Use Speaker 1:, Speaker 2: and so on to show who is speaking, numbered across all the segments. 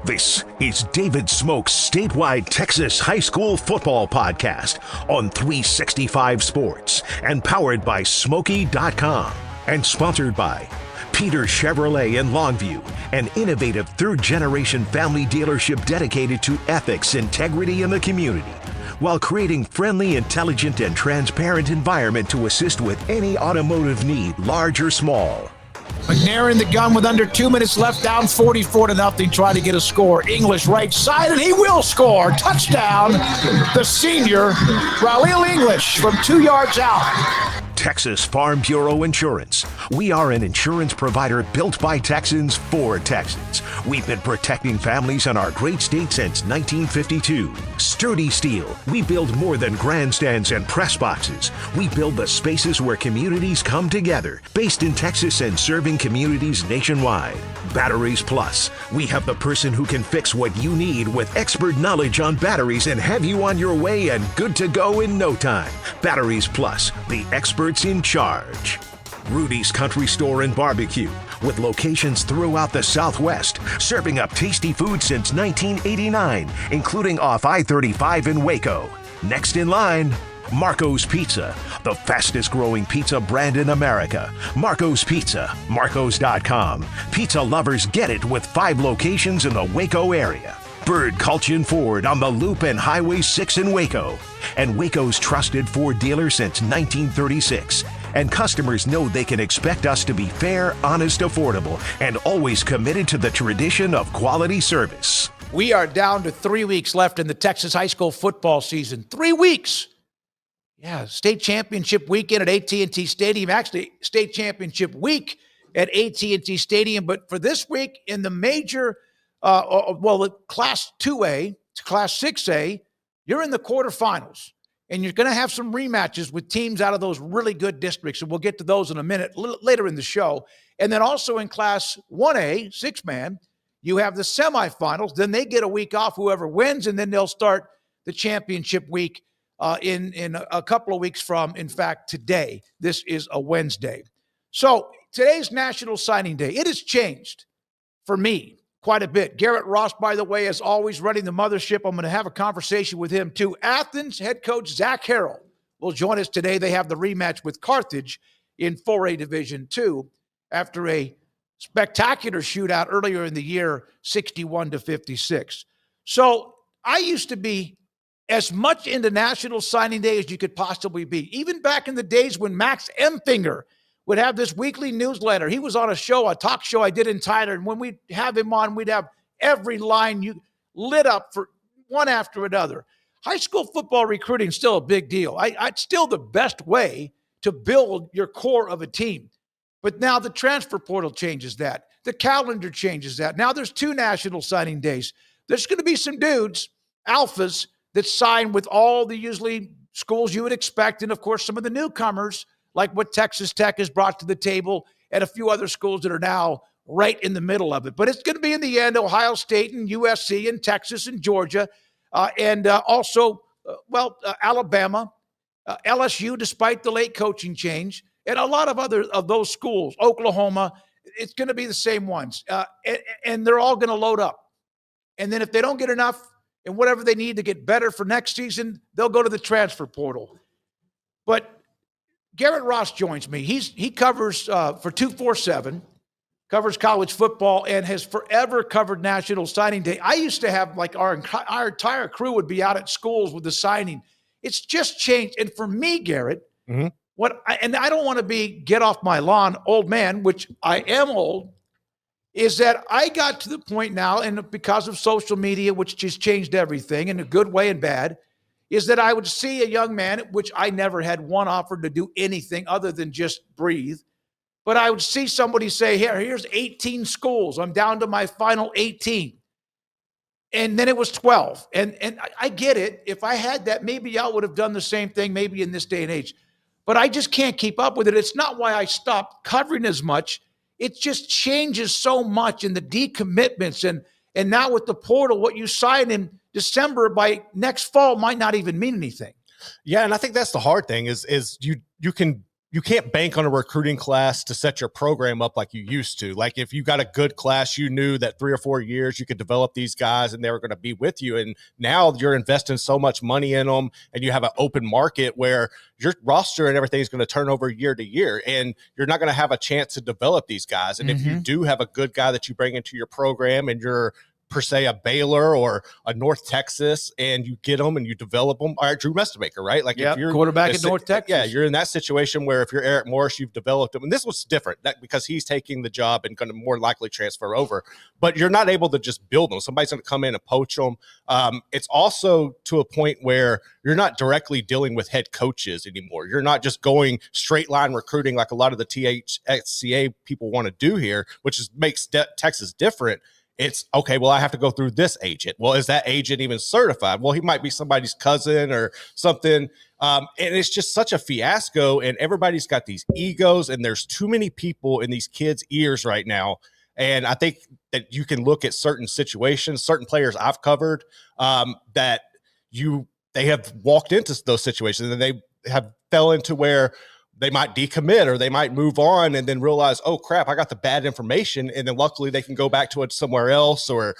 Speaker 1: This is David Smoak's statewide Texas high school football podcast on 365 Sports and powered by Smoaky.com and sponsored by Peter Chevrolet in Longview, an innovative third-generation family dealership dedicated to ethics, integrity, and the community, while creating friendly, intelligent, and transparent environment to assist with any automotive need, large or small.
Speaker 2: McNair in the gun with under 2 minutes left, down 44-0, trying to get a score. English right side, and he will score. Touchdown, the senior, Raul English from 2 yards out.
Speaker 1: Texas Farm Bureau Insurance. We are an insurance provider built by Texans for Texans. We've been protecting families in our great state since 1952. Sturdy Steel. We build more than grandstands and press boxes. We build the spaces where communities come together. Based in Texas and serving communities nationwide. Batteries Plus. We have the person who can fix what you need with expert knowledge on batteries and have you on your way and good to go in no time. Batteries Plus, the experts in charge. Rudy's Country Store and Barbecue, with locations throughout the Southwest, serving up tasty food since 1989, including off I-35 in Waco. Next in line, Marco's Pizza, the fastest growing pizza brand in America. Marco's Pizza, Marcos.com. Pizza lovers get it with 5 locations in the Waco area. Bird Culchin Ford on the Loop and Highway 6 in Waco. And Waco's trusted Ford dealer since 1936. And customers know they can expect us to be fair, honest, affordable, and always committed to the tradition of quality service.
Speaker 2: We are down to 3 weeks left in the Texas high school football season. 3 weeks. Yeah, state championship weekend at AT&T Stadium. Actually, state championship week at AT&T Stadium. But for this week in the major, Class 2A to Class 6A, you're in the quarterfinals. And you're going to have some rematches with teams out of those really good districts. And we'll get to those in a minute later in the show. And then also in Class 1A, 6-man, you have the semifinals. Then they get a week off, whoever wins, and then they'll start the championship week in a couple of weeks from, in fact, today. This is a Wednesday. So today's National Signing Day. It has changed for me quite a bit. Garrett Ross, by the way, is always running the mothership. I'm going to have a conversation with him too. Athens head coach Zac Harrell will join us today. They have the rematch with Carthage in 4A Division II after a spectacular shootout earlier in the year, 61-56. So I used to be as much into National Signing Day as you could possibly be. Even back in the days when Max Emfinger would have this weekly newsletter. He was on a talk show I did in Tyler, and when we'd have him on, we'd have every line you lit up for one after another. High school football recruiting is still a big deal. It's still the best way to build your core of a team. But now the transfer portal changes that. The calendar changes that. Now there's 2 National Signing Days. There's going to be some dudes, alphas, that sign with all the usually schools you would expect, and of course some of the newcomers, like what Texas Tech has brought to the table, and a few other schools that are now right in the middle of it. But it's going to be in the end Ohio State and USC and Texas and Georgia, and also Alabama, LSU, despite the late coaching change, and a lot of other of those schools, Oklahoma. It's going to be the same ones, and they're all going to load up. And then if they don't get enough and whatever they need to get better for next season, they'll go to the transfer portal. But Garrett Ross joins me. He covers for 247, covers college football, and has forever covered National Signing Day. I used to have, like, our entire crew would be out at schools with the signing. It's just changed. And for me, Garrett, and I don't want to be get off my lawn old man, which I am old, is that I got to the point now, and because of social media, which just changed everything in a good way and bad, is that I would see a young man, which I never had one offer to do anything other than just breathe. But I would see somebody say, here's 18 schools. I'm down to my final 18. And then it was 12. And I get it. If I had that, maybe I would have done the same thing, maybe in this day and age. But I just can't keep up with it. It's not why I stopped covering as much. It just changes so much in the decommitments. And now with the portal, what you sign in December by next fall might not even mean anything.
Speaker 3: Yeah, and I think that's the hard thing is you can you can't bank on a recruiting class to set your program up like you used to. Like if you got a good class, you knew that 3 or 4 years you could develop these guys and they were going to be with you. And now you're investing so much money in them and you have an open market where your roster and everything is going to turn over year to year. And you're not going to have a chance to develop these guys. And if you do have a good guy that you bring into your program and you're per se a Baylor or a North Texas, and you get them and you develop them. All right, Drew Mestemaker, right? Like if you're
Speaker 2: quarterback at North Texas,
Speaker 3: yeah, you're in that situation where if you're Eric Morris, you've developed them, and this was different because he's taking the job and going to more likely transfer over. But you're not able to just build them. Somebody's going to come in and poach them. It's also to a point where you're not directly dealing with head coaches anymore. You're not just going straight line recruiting like a lot of the TXCA people want to do here, which makes Texas different. It's okay. Well, I have to go through this agent. Well, is that agent even certified? Well, he might be somebody's cousin or something. And it's just such a fiasco. And everybody's got these egos, and there's too many people in these kids' ears right now. And I think that you can look at certain situations, certain players I've covered that they have walked into those situations and they have fell into where they might decommit or they might move on and then realize, oh crap, I got the bad information. And then luckily they can go back to it somewhere else. Or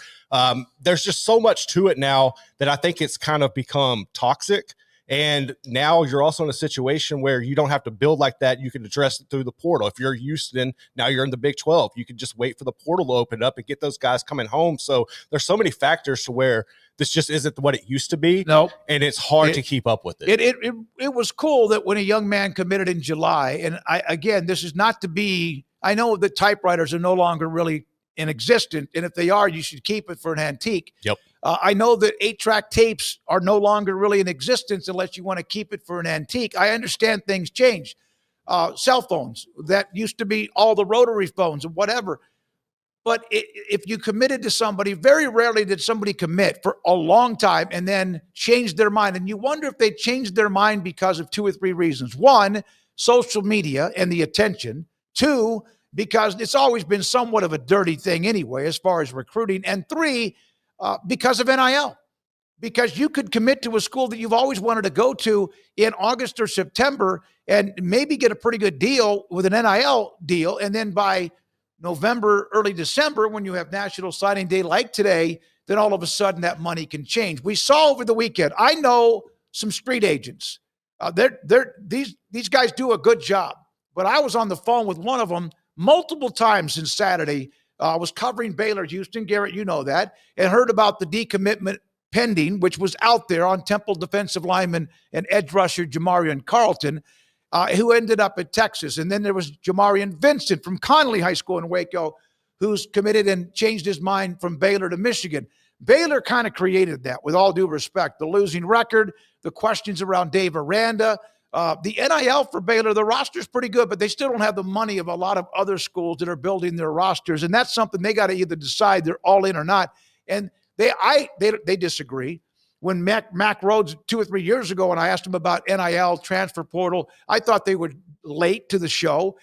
Speaker 3: there's just so much to it now that I think it's kind of become toxic. And now you're also in a situation where you don't have to build like that. You can address it through the portal. If you're Houston, now you're in the Big 12. You can just wait for the portal to open up and get those guys coming home. So there's so many factors to where this just isn't what it used to be.
Speaker 2: No,
Speaker 3: and it's hard to keep up with it.
Speaker 2: It was cool that when a young man committed in July, and this is not to be, I know that typewriters are no longer really in existence, and if they are, you should keep it for an antique.
Speaker 3: Yep.
Speaker 2: I know that 8-track tapes are no longer really in existence unless you want to keep it for an antique. I understand things change. Cell phones, that used to be all the rotary phones and whatever. But if you committed to somebody, very rarely did somebody commit for a long time and then change their mind. And you wonder if they changed their mind because of 2 or 3 reasons. 1, social media and the attention. 2, because it's always been somewhat of a dirty thing anyway, as far as recruiting. And 3, because of NIL. Because you could commit to a school that you've always wanted to go to in August or September and maybe get a pretty good deal with an NIL deal. And then by November, early December, when you have National Signing Day like today, then all of a sudden that money can change. We saw over the weekend, I know some street agents. These guys do a good job. But I was on the phone with one of them multiple times since Saturday. I was covering Baylor, Houston, Garrett, you know that, and heard about the decommitment pending, which was out there on Temple defensive lineman and edge rusher Jamarian Carlton, who ended up at Texas. And then there was Jamarian Vincent from Connolly High School in Waco, who's committed and changed his mind from Baylor to Michigan. Baylor kind of created that, with all due respect. The losing record, the questions around Dave Aranda, the NIL for Baylor, the roster's pretty good, but they still don't have the money of a lot of other schools that are building their rosters. And that's something they got to either decide they're all in or not. And they disagree. When Mac Rhodes 2 or 3 years ago, and I asked him about NIL, transfer portal, I thought they were late to the show.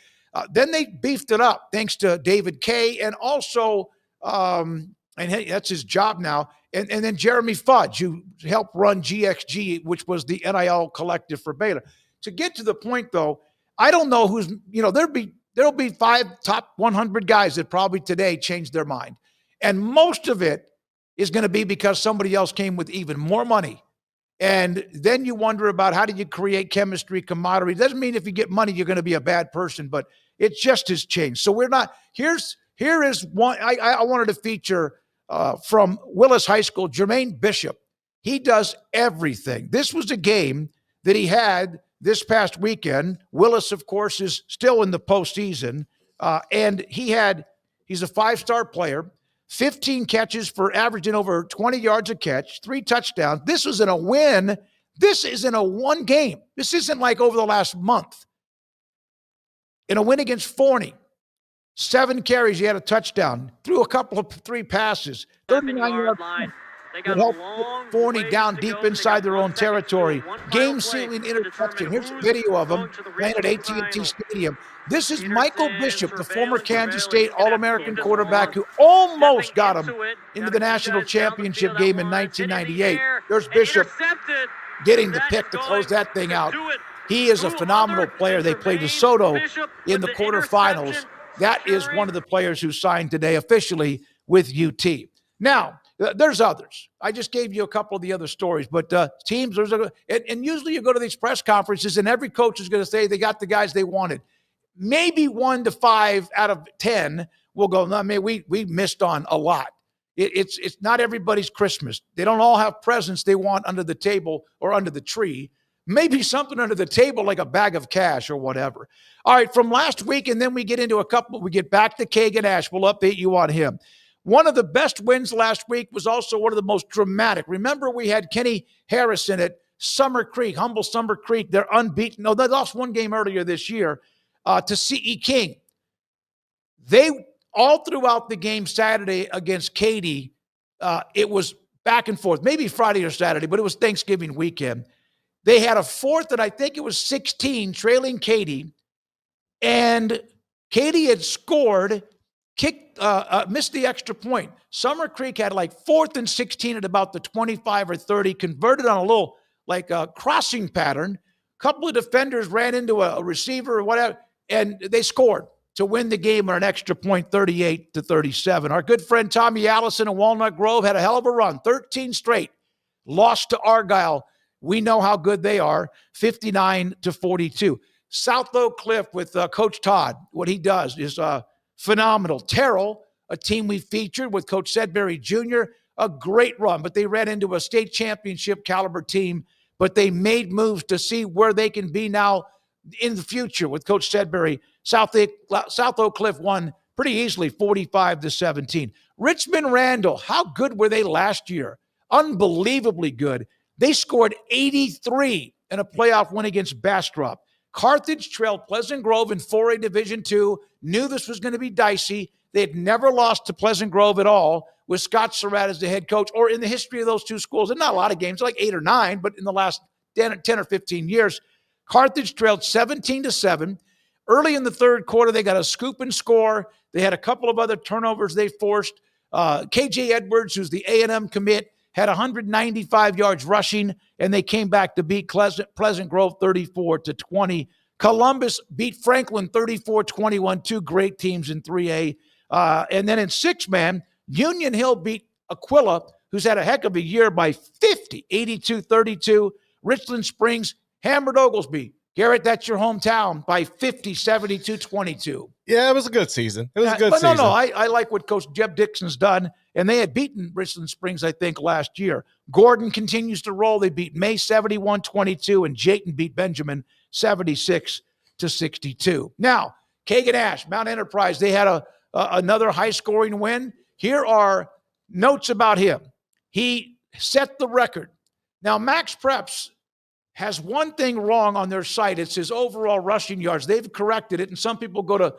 Speaker 2: Then they beefed it up thanks to David Kay and also, and that's his job now, and then Jeremy Fudge, who helped run GXG, which was the NIL collective for Baylor. To get to the point, though, I don't know who's, there'll be 5 top 100 guys that probably today changed their mind. And most of it is going to be because somebody else came with even more money. And then you wonder about how do you create chemistry, camaraderie. It doesn't mean if you get money, you're going to be a bad person, but it just has changed. So here is one, I wanted to feature from Willis High School, Jermaine Bishop. He does everything. This was a game that he had this past weekend. Willis, of course, is still in the postseason. And he's a 5-star player. 15 catches for averaging over 20 yards a catch, 3 touchdowns. This was in a win. This is in a one game. This isn't like over the last month. In a win against Forney, 7 carries, he had a touchdown, threw a couple of 3 passes, 39-yard line. It helped put Forney down deep inside their own territory. Game-sealing interception. Here's a video of him playing at AT&T Stadium. This is Michael Bishop, the former Kansas State All-American quarterback who almost got him into the national championship game in 1998. There's Bishop getting the pick to close that thing out. He is a phenomenal player. They played DeSoto in the quarterfinals. That is one of the players who signed today officially with UT. Now, there's others. I just gave you a couple of the other stories, but teams, and usually you go to these press conferences and every coach is going to say they got the guys they wanted. Maybe 1 to 5 out of 10 will go, no, man, we missed on a lot. It's not everybody's Christmas. They don't all have presents they want under the table or under the tree. Maybe something under the table like a bag of cash or whatever. All right, from last week, and then we get into a couple. We get back to Keegan Ash. We'll update you on him. One of the best wins last week was also one of the most dramatic. Remember, we had Kenny Harrison at Summer Creek, humble Summer Creek. They're unbeaten. No, they lost one game earlier this year to C.E. King. They, all throughout the game Saturday against Katy, it was back and forth, maybe Friday or Saturday, but it was Thanksgiving weekend. They had a fourth, and I think it was 16, trailing Katy, and Katy had scored, missed the extra point. Summer Creek had like 4th and 16 at about the 25 or 30, converted on a little like a crossing pattern. A couple of defenders ran into a receiver or whatever, and they scored to win the game on an extra point, 38-37. Our good friend Tommy Allison in Walnut Grove had a hell of a run, 13 straight, lost to Argyle. We know how good they are, 59-42. South Oak Cliff with Coach Todd, what he does is phenomenal. Terrell, a team we featured with Coach Sedbury Jr., a great run, but they ran into a state championship caliber team, but they made moves to see where they can be now in the future with Coach Sedbury. South Oak Cliff won pretty easily, 45-17. Richmond Randall, how good were they last year? Unbelievably good. They scored 83 in a playoff win against Bastrop. Carthage trailed Pleasant Grove in 4A Division II, knew this was going to be dicey. They had never lost to Pleasant Grove at all with Scott Surratt as the head coach, or in the history of those two schools, and not a lot of games, like 8 or 9, but in the last 10 or 15 years, Carthage trailed 17-7. Early in the third quarter, they got a scoop and score. They had a couple of other turnovers they forced. KJ Edwards, who's the A&M commit, had 195 yards rushing, and they came back to beat Pleasant Grove 34-20. Columbus beat Franklin 34-21, two great teams in 3A. And then in 6-man, Union Hill beat Aquila, who's had a heck of a year, by 50, 82-32. Richland Springs hammered Oglesby. Garrett, that's your hometown, by 50, 72-22.
Speaker 3: Yeah, it was a good season. It was a good season.
Speaker 2: I like what Coach Jeb Dixon's done, and they had beaten Richland Springs, I think, last year. Gordon continues to roll. They beat May 71-22, and Jayton beat Benjamin 76-62. Now, Keegan Ash, Mount Enterprise, they had another high-scoring win. Here are notes about him. He set the record. Now, Max Preps has one thing wrong on their site. It's his overall rushing yards. They've corrected it, and some people go to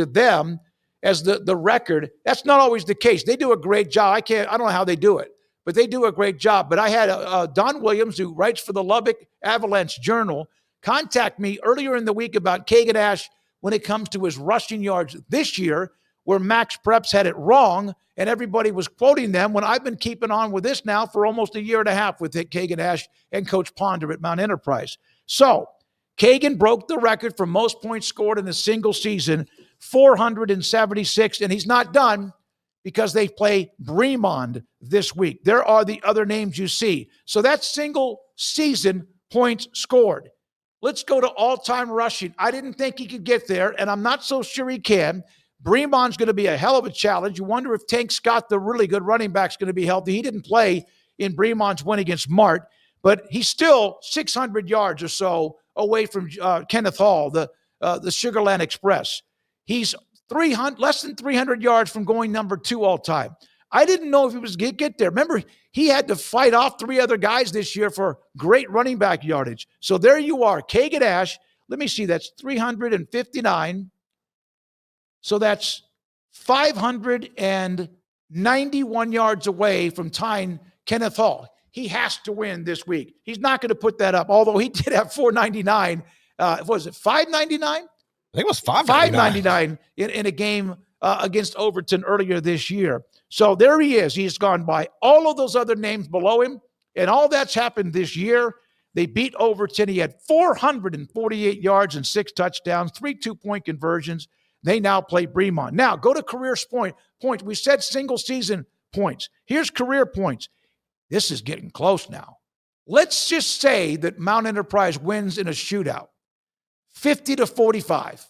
Speaker 2: them as the record. That's not always the case. They do a great job. I don't know how they do it, but they do a great job. But I had Don Williams, who writes for the Lubbock Avalanche Journal, contact me earlier in the week about Keegan Ash when it comes to his rushing yards this year, where Max Preps had it wrong, and everybody was quoting them, when I've been keeping on with this now for almost a year and a half with Keegan Ash and Coach Ponder at Mount Enterprise. So Keegan broke the record for most points scored in a single season, 476, and he's not done because they play Bremond this week. There are the other names you see. So that's single season points scored. Let's go to all-time rushing. I didn't think he could get there, and I'm not so sure he can. Bremond's going to be a hell of a challenge. You wonder if Tank Scott, the really good running back, is going to be healthy. He didn't play in Bremond's win against Mart, but he's still 600 yards or so away from Kenneth Hall, the Sugarland Express. He's less than 300 yards from going number 2 all time. I didn't know if he was going to get there. Remember, he had to fight off 3 other guys this year for great running back yardage. So there you are, Keegan Ash. Let me see, that's 359. So that's 591 yards away from tying Kenneth Hall. He has to win this week. He's not going to put that up, although he did have 499. Was it 599?
Speaker 3: I think it was 599
Speaker 2: in a game against Overton earlier this year. So there he is. He's gone by all of those other names below him, and all that's happened this year. They beat Overton. He had 448 yards and 6 touchdowns, 3 two-point conversions. They now play Bremond. Now, go to career points. We said single season points. Here's career points. This is getting close now. Let's just say that Mount Enterprise wins in a shootout, 50-45.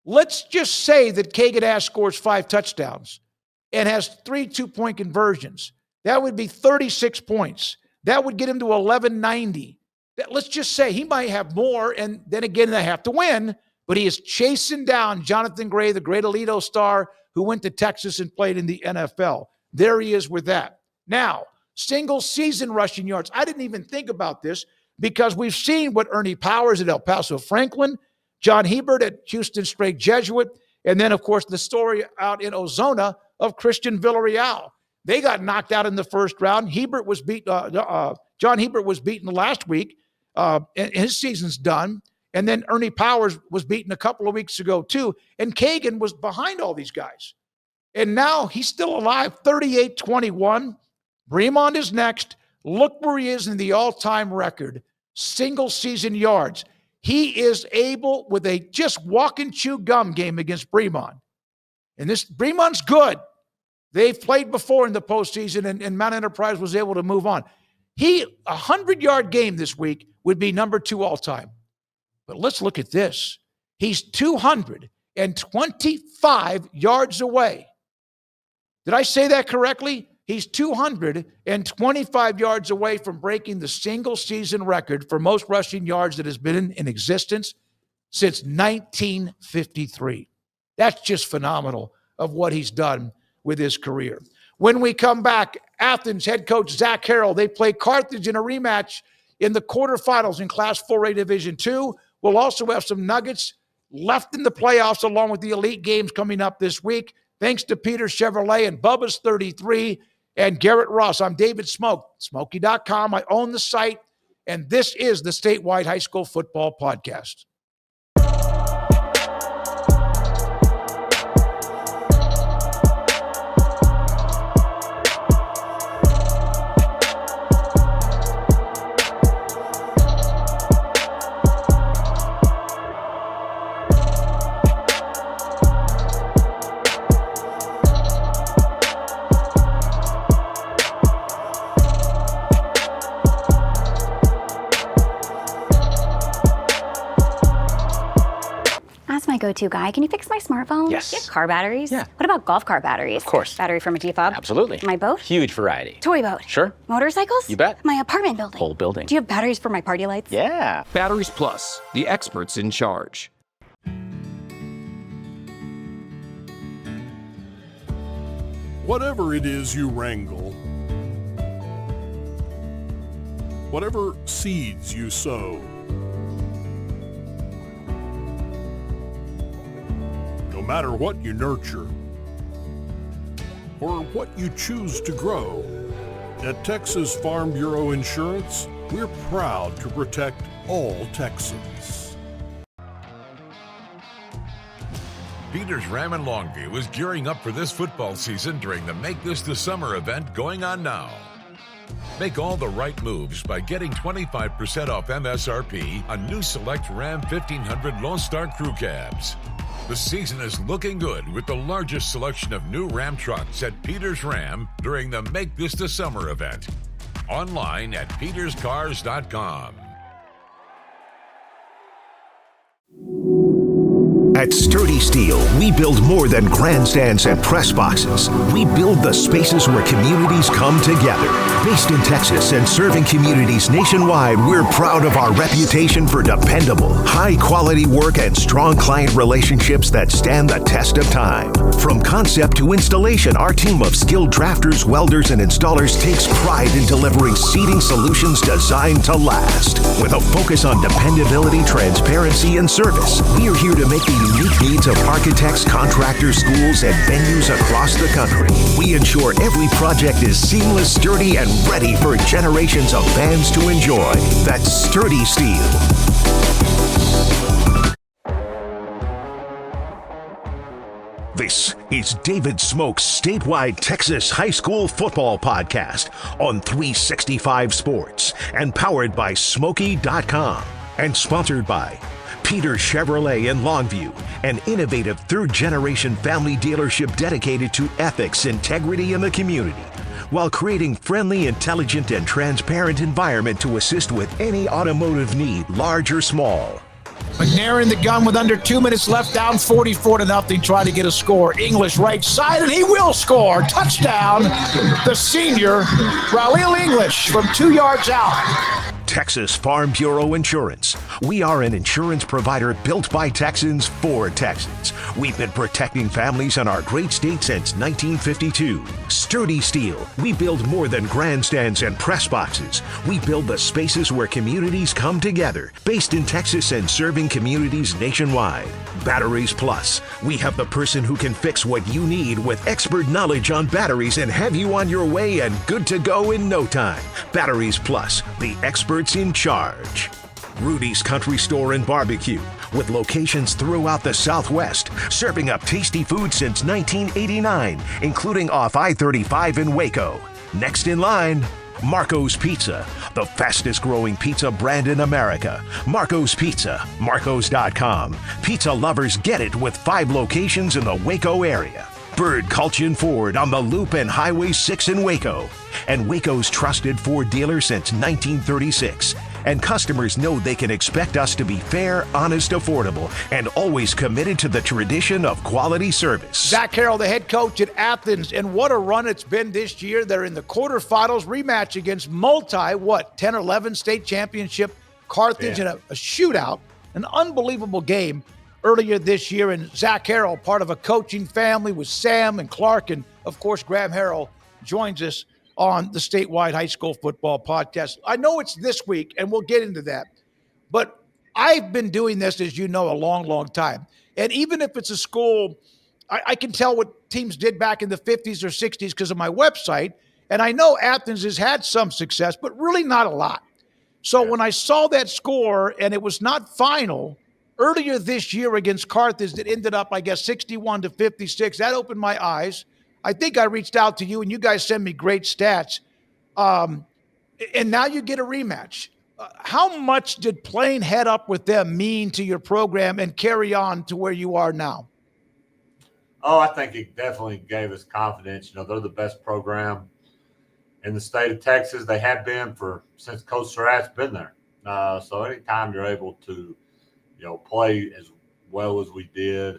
Speaker 2: Let's just say that Keegan Ash scores 5 touchdowns and has 3 two-point conversions. That would be 36 points. That would get him to 1190. Let's just say he might have more, and then again, they have to win, but he is chasing down Jonathan Gray, the great Alito star who went to Texas and played in the NFL. There he is with that. Now, single season rushing yards. I didn't even think about this because we've seen what Ernie Powers at El Paso Franklin, John Hebert at Houston Straight Jesuit, and then, of course, the story out in Ozona of Christian Villarreal. They got knocked out in the first round. John Hebert was beaten last week, and his season's done. And then Ernie Powers was beaten a couple of weeks ago, too. And Keegan was behind all these guys. And now he's still alive, 38-21. Bremond is next. Look where he is in the all-time record, single season yards. He is able, with a just walk and chew gum game against Bremond. And this Bremond's good. They've played before in the postseason, and Mount Enterprise was able to move on. A 100-yard game this week would be number 2 all-time. But let's look at this. He's 225 yards away. Did I say that correctly? He's 225 yards away from breaking the single-season record for most rushing yards that has been in existence since 1953. That's just phenomenal of what he's done with his career. When we come back, Athens head coach Zac Harrell, they play Carthage in a rematch in the quarterfinals in Class 4A Division II. We'll also have some nuggets left in the playoffs along with the elite games coming up this week. Thanks to Peter Chevrolet and Bubba's 33 and Garrett Ross. I'm David Smoak, Smoaky.com. I own the site, and this is the Statewide High School Football Podcast.
Speaker 4: My go-to guy. Can you fix my smartphone?
Speaker 5: Yes.
Speaker 4: Do you have car batteries?
Speaker 5: Yeah.
Speaker 4: What about golf cart batteries?
Speaker 5: Of course.
Speaker 4: Battery from a G-Fob?
Speaker 5: Absolutely.
Speaker 4: My boat?
Speaker 5: Huge variety.
Speaker 4: Toy boat?
Speaker 5: Sure.
Speaker 4: Motorcycles?
Speaker 5: You bet.
Speaker 4: My apartment building?
Speaker 5: Whole building.
Speaker 4: Do you have batteries for my party lights?
Speaker 5: Yeah.
Speaker 6: Batteries Plus, the experts in charge.
Speaker 7: Whatever it is you wrangle, whatever seeds you sow, no matter what you nurture or what you choose to grow, at Texas Farm Bureau Insurance, we're proud to protect all Texans.
Speaker 8: Peters Ram in Longview is gearing up for this football season during the Make This the Summer event going on now. Make all the right moves by getting 25% off MSRP on new select Ram 1500 Lone Star Crew Cabs. The season is looking good with the largest selection of new Ram trucks at Peters Ram during the Make This the Summer event. Online at peterscars.com.
Speaker 1: At Sturdy Steel, we build more than grandstands and press boxes. We build the spaces where communities come together. Based in Texas and serving communities nationwide, we're proud of our reputation for dependable, high-quality work and strong client relationships that stand the test of time. From concept to installation, our team of skilled drafters, welders, and installers takes pride in delivering seating solutions designed to last. With a focus on dependability, transparency, and service, we are here to make the unique needs of architects, contractors, schools, and venues across the country. We ensure every project is seamless, sturdy, and ready for generations of fans to enjoy. That's Sturdy Steel. This is David Smoak's statewide Texas high school football podcast on 365 Sports and powered by Smoaky.com and sponsored by Peter Chevrolet in Longview, an innovative third-generation family dealership dedicated to ethics, integrity, and the community, while creating friendly, intelligent, and transparent environment to assist with any automotive need, large or small.
Speaker 2: McNair in the gun with under 2 minutes left, down 44-0, trying to get a score. English right side, and he will score. Touchdown, the senior, Raul English from 2 yards out.
Speaker 1: Texas Farm Bureau Insurance. We are an insurance provider built by Texans for Texans. We've been protecting families in our great state since 1952. Sturdy Steel. We build more than grandstands and press boxes. We build the spaces where communities come together. Based in Texas and serving communities nationwide. Batteries Plus. We have the person who can fix what you need with expert knowledge on batteries and have you on your way and good to go in no time. Batteries Plus, the experts in charge. Rudy's Country Store and Barbecue, with locations throughout the Southwest, serving up tasty food since 1989, including off I-35 in Waco. Next in line, Marco's Pizza, the fastest growing pizza brand in America. Marco's Pizza, Marcos.com. Pizza lovers get it with 5 locations in the Waco area. Bird Culchin Ford on the Loop and Highway 6 in Waco. And Waco's trusted Ford dealer since 1936. And customers know they can expect us to be fair, honest, affordable, and always committed to the tradition of quality service.
Speaker 2: Zac Harrell, the head coach at Athens, and what a run it's been this year. They're in the quarterfinals, rematch against 10 or 11 state championship Carthage in a shootout, an unbelievable game earlier this year. And Zac Harrell, part of a coaching family with Sam and Clark, and of course Graham Harrell joins us on the statewide high school football podcast. I know it's this week, and we'll get into that, but I've been doing this, as you know, a long, long time. And even if it's a school, I can tell what teams did back in the 50s or 60s because of my website. And I know Athens has had some success, but really not a lot. So when I saw that score, and it was not final, earlier this year against Carthage that ended up, I guess, 61-56, that opened my eyes. I think I reached out to you, and you guys send me great stats. And now you get a rematch. How much did playing head up with them mean to your program and carry on to where you are now?
Speaker 5: Oh, I think it definitely gave us confidence. You know, they're the best program in the state of Texas. They have been since Coach Surratt's been there. So anytime you're able to, play as well as we did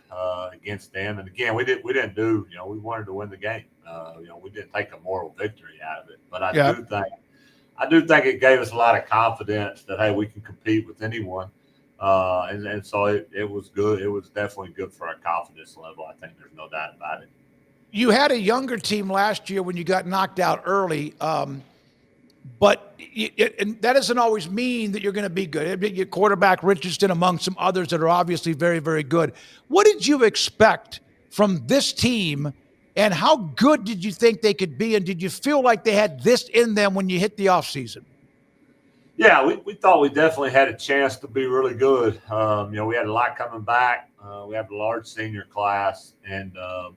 Speaker 5: against them, and again, we didn't do. We wanted to win the game. We didn't take a moral victory out of it, but I do think it gave us a lot of confidence that hey, we can compete with anyone. And so it was good. It was definitely good for our confidence level. I think there's no doubt about it.
Speaker 2: You had a younger team last year when you got knocked out early, but and that doesn't always mean that you're going to be good. Your quarterback Richardson among some others that are obviously very, very good. What did you expect from this team, and how good did you think they could be, and did you feel like they had this in them when you hit the offseason?
Speaker 5: Yeah, we thought we definitely had a chance to be really good. We had a lot coming back. We have a large senior class, and to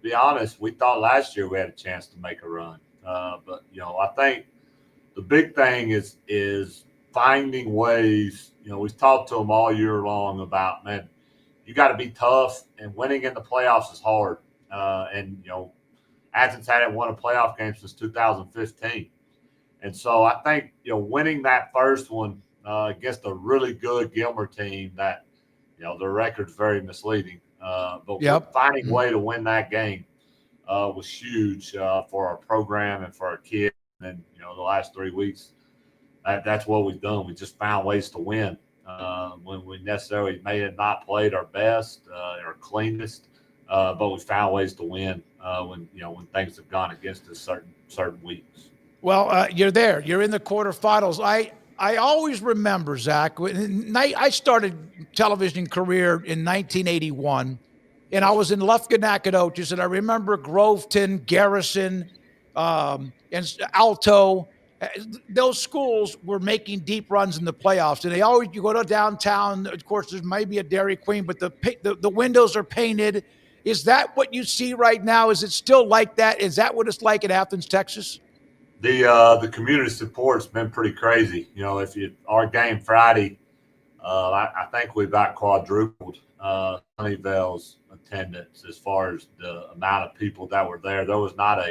Speaker 5: be honest, we thought last year we had a chance to make a run. But I think the big thing is finding ways. We've talked to them all year long about, man, you got to be tough, and winning in the playoffs is hard. Athens hadn't won a playoff game since 2015. And so I think, winning that first one against a really good Gilmer team that, their record's very misleading. But finding a way to win that game was huge for our program and for our kids. And, the last 3 weeks, that's what we've done. We just found ways to win when we necessarily may have not played our best or cleanest, but we found ways to win when things have gone against us certain weeks.
Speaker 2: Well, you're there. You're in the quarterfinals. I always remember, Zach, I started television career in 1981, and I was in Lufkin, Nacogdoches, and I remember Groveton, Garrison, and Alto. Those schools were making deep runs in the playoffs, and you go to downtown. Of course, there's maybe a Dairy Queen, but the windows are painted, Is that what you see right now? Is it still like that? Is that what it's like in Athens, Texas?
Speaker 5: The community support's been pretty crazy. If our game Friday, I think we about quadrupled Sunnyvale's attendance as far as the amount of people that were there. There was not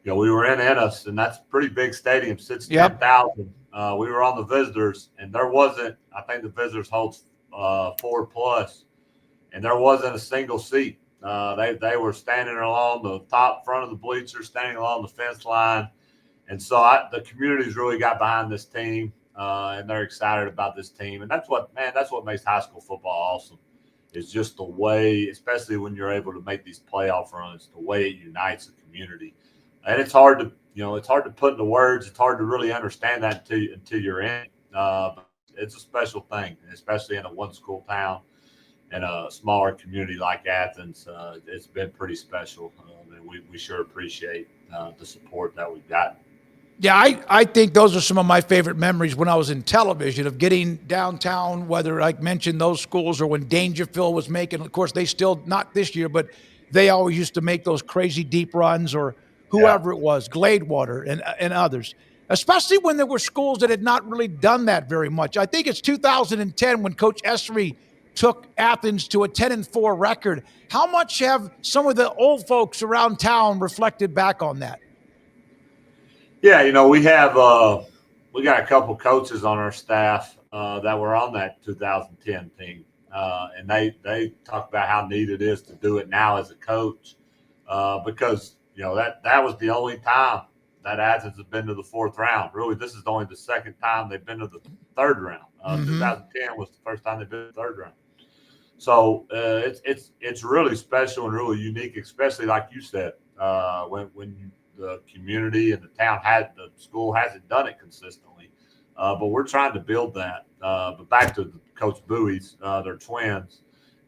Speaker 5: we were in Ennis, and that's a pretty big stadium, sits 10,000. We were on the visitors, and there wasn't, I think the visitors holds 4+, and there wasn't a single seat. They were standing along the top front of the bleachers, standing along the fence line. And so the community's really got behind this team, and they're excited about this team. And that's what makes high school football awesome, is just the way, especially when you're able to make these playoff runs, the way it unites the community. And it's hard to put into words. It's hard to really understand that until you're in. It's a special thing, especially in a one-school town and a smaller community like Athens. It's been pretty special, and we sure appreciate the support that we've gotten.
Speaker 2: Yeah, I think those are some of my favorite memories when I was in television, of getting downtown, whether I mentioned those schools or when Dangerfield was making, of course, they still, not this year, but they always used to make those crazy deep runs, or whoever it was, Gladewater and others, especially when there were schools that had not really done that very much. I think it's 2010 when Coach Essery took Athens to a 10-4 record. How much have some of the old folks around town reflected back on that?
Speaker 5: Yeah, we got a couple coaches on our staff that were on that 2010 team, and they talk about how neat it is to do it now as a coach, because that was the only time that Athens has been to the fourth round. Really, this is only the second time they've been to the third round. 2010 was the first time they've been to the third round. So it's really special and really unique, especially like you said, when the community and the school hasn't done it consistently, but we're trying to build that. But back to Coach Bowie's, they're twins.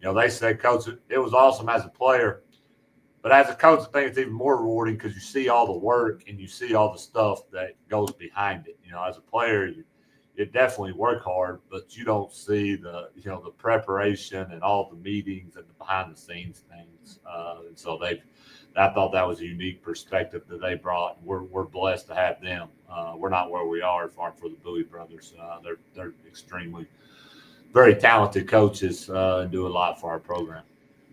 Speaker 5: They said, Coach, it was awesome as a player, but as a coach, I think it's even more rewarding because you see all the work and you see all the stuff that goes behind it. As a player, you definitely work hard, but you don't see the preparation and all the meetings and the behind the scenes things. And so I thought that was a unique perspective that they brought. We're blessed to have them. We're not where we are if it aren't for the Bowie brothers. They're extremely, very talented coaches and do a lot for our program.